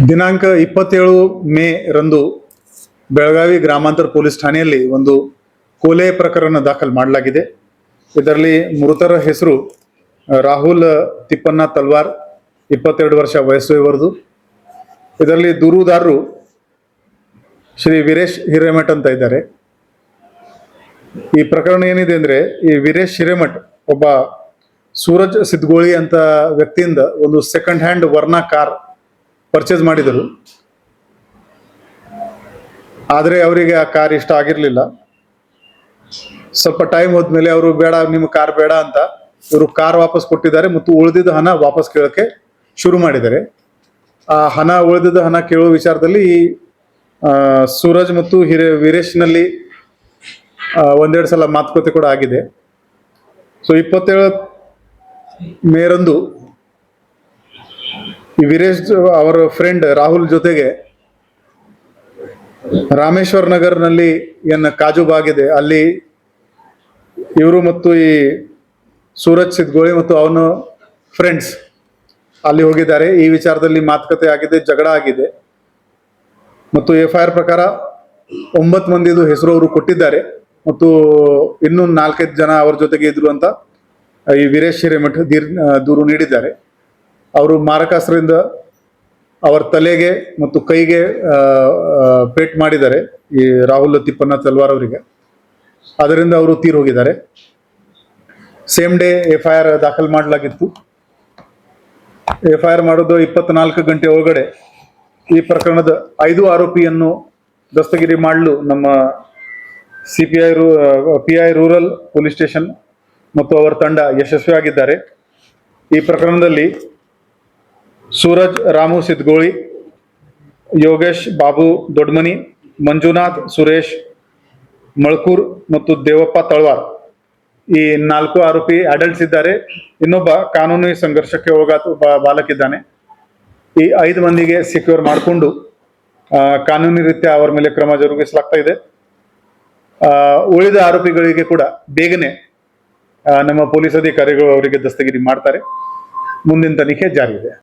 ದಿನಾಂಕ 27 ಮೇ ರಂದು ಬೆಳಗಾವಿ ಗ್ರಾಮಾಂತರ ಪೊಲೀಸ್ ಠಾಣೆಯಲ್ಲಿ ಒಂದು ಕೊಲೆ ಪ್ರಕರಣ ದಾಖಲು ಮಾಡಲಾಗಿದೆ. ಇದರಲ್ಲಿ ಮೃತರ ಹೆಸರು ರಾಹುಲ್ ತಿಪ್ಪಣ್ಣ ತಲ್ವಾರ್, 22 ವರ್ಷ ವಯಸ್ಸು ಇವರದು. ಇದರಲ್ಲಿ ದೂರುದಾರರು ಶ್ರೀ ವೀರೇಶ್ ಹಿರೇಮಠ್ ಅಂತ ಇದ್ದಾರೆ. ಈ ಪ್ರಕರಣ ಏನಿದೆ ಅಂದ್ರೆ, ಈ ವೀರೇಶ್ ಹಿರೇಮಠ್ ಒಬ್ಬ ಸೂರಜ್ ಸಿದ್ಗೋಳಿ ಅಂತ ವ್ಯಕ್ತಿಯಿಂದ ಒಂದು second hand Verna car purchase ಮಾಡಿದರು. ಆದರೆ ಅವರಿಗೆ ಆ ಕಾರ್ ಇಷ್ಟ ಆಗಿರಲಿಲ್ಲ. ಸ್ವಲ್ಪ ಟೈಮ್ ಹೋದ್ಮೇಲೆ ಅವರು ಬೇಡ, ನಿಮ್ಮ ಕಾರ್ ಬೇಡ ಅಂತ ಇವರು ಕಾರ್ ವಾಪಸ್ ಕೊಟ್ಟಿದ್ದಾರೆ ಮತ್ತು ಉಳಿದಿದ್ದ ಹಣ ವಾಪಸ್ ಕೇಳೋಕೆ ಶುರು ಮಾಡಿದ್ದಾರೆ. ಆ ಉಳಿದಿದ್ದ ಹಣ ಕೇಳುವ ವಿಚಾರದಲ್ಲಿ ಸೂರಜ್ ಮತ್ತು ವೀರೇಶ್ನಲ್ಲಿ ಒಂದೆರಡು ಸಲ ಮಾತುಕತೆ ಕೂಡ ಆಗಿದೆ. ಸೊ 27 ಮೇರಂದು ಈ ವೀರೇಶ್ ಅವರ ಫ್ರೆಂಡ್ ರಾಹುಲ್ ಜೊತೆಗೆ ರಾಮೇಶ್ವರ್ ನಗರ್ನಲ್ಲಿ ಕಾಜು ಬಾಗ್ ಇದೆ, ಅಲ್ಲಿ ಇವರು ಮತ್ತು ಈ ಸೂರಜ್ ಸಿದ್ಗೋಳಿ ಮತ್ತು ಅವನ ಫ್ರೆಂಡ್ಸ್ ಅಲ್ಲಿ ಹೋಗಿದ್ದಾರೆ. ಈ ವಿಚಾರದಲ್ಲಿ ಮಾತುಕತೆ ಆಗಿದೆ, ಜಗಳ ಆಗಿದೆ ಮತ್ತು FIR ಪ್ರಕಾರ 9 ಮಂದಿದು ಹೆಸರು ಅವರು ಕೊಟ್ಟಿದ್ದಾರೆ ಮತ್ತು ಇನ್ನೂ 4-5 ಜನ ಅವ್ರ ಜೊತೆಗೆ ಇದ್ರು ಅಂತ ಈ ವೀರೇಶ್ ಹಿರೇಮಠ್ ದೂರು ನೀಡಿದ್ದಾರೆ. ಅವರು ಮಾರಕಾಸ್ತ್ರದಿಂದ ಅವರ ತಲೆಗೆ ಮತ್ತು ಕೈಗೆ ಪೇಟ್ ಮಾಡಿದ್ದಾರೆ ಈ ರಾಹುಲ್ ತಿಪ್ಪಣ್ಣ ತಲ್ವಾರ್ ಅವರಿಗೆ. ಅದರಿಂದ ಅವರು ತೀರ್ ಹೋಗಿದ್ದಾರೆ. ಸೇಮ್ ಡೇ FIR ದಾಖಲು ಮಾಡಲಾಗಿತ್ತು. FIR ಮಾಡೋದು 24 ಗಂಟೆ ಒಳಗಡೆ ಈ ಪ್ರಕರಣದ 5 ಆರೋಪಿಯನ್ನು ದಸ್ತಗಿರಿ ಮಾಡಲು ನಮ್ಮ PI ರೂರಲ್ ಪೊಲೀಸ್ ಸ್ಟೇಷನ್ ಮತ್ತು ಅವರ ತಂಡ ಯಶಸ್ವಿಯಾಗಿದ್ದಾರೆ. ಈ ಪ್ರಕರಣದಲ್ಲಿ ಸೂರಜ್ ರಾಮು ಸಿದ್ಗೋಳಿ, ಯೋಗೇಶ್ ಬಾಬು ದೊಡ್ಮನಿ, ಮಂಜುನಾಥ್ ಸುರೇಶ್ ಮಳ್ಕೂರ್ ಮತ್ತು ದೇವಪ್ಪ ತಳವಾರ್ ಈ 4 ಆರೋಪಿ ಅಡಲ್ಟ್ಸ್ ಇದ್ದಾರೆ. ಇನ್ನೊಬ್ಬ ಕಾನೂನು ಸಂಘರ್ಷಕ್ಕೆ ಒಳಗಾದ ಒಬ್ಬ ಬಾಲಕಿದ್ದಾನೆ. ಈ 5 ಮಂದಿಗೆ ಸೆಕ್ಯೂರ್ ಮಾಡಿಕೊಂಡು ಕಾನೂನಿ ರೀತ್ಯ ಅವರ ಮೇಲೆ ಕ್ರಮ ಜರುಗಿಸಲಾಗ್ತಾ ಇದೆ. ಉಳಿದ ಆರೋಪಿಗಳಿಗೆ ಕೂಡ ಬೇಗನೆ ನಮ್ಮ ಪೊಲೀಸ್ ಅಧಿಕಾರಿಗಳು ಅವರಿಗೆ ದಸ್ತಗಿರಿ ಮಾಡ್ತಾರೆ. ಮುಂದಿನ ತನಿಖೆ ಜಾರಿ ಇದೆ.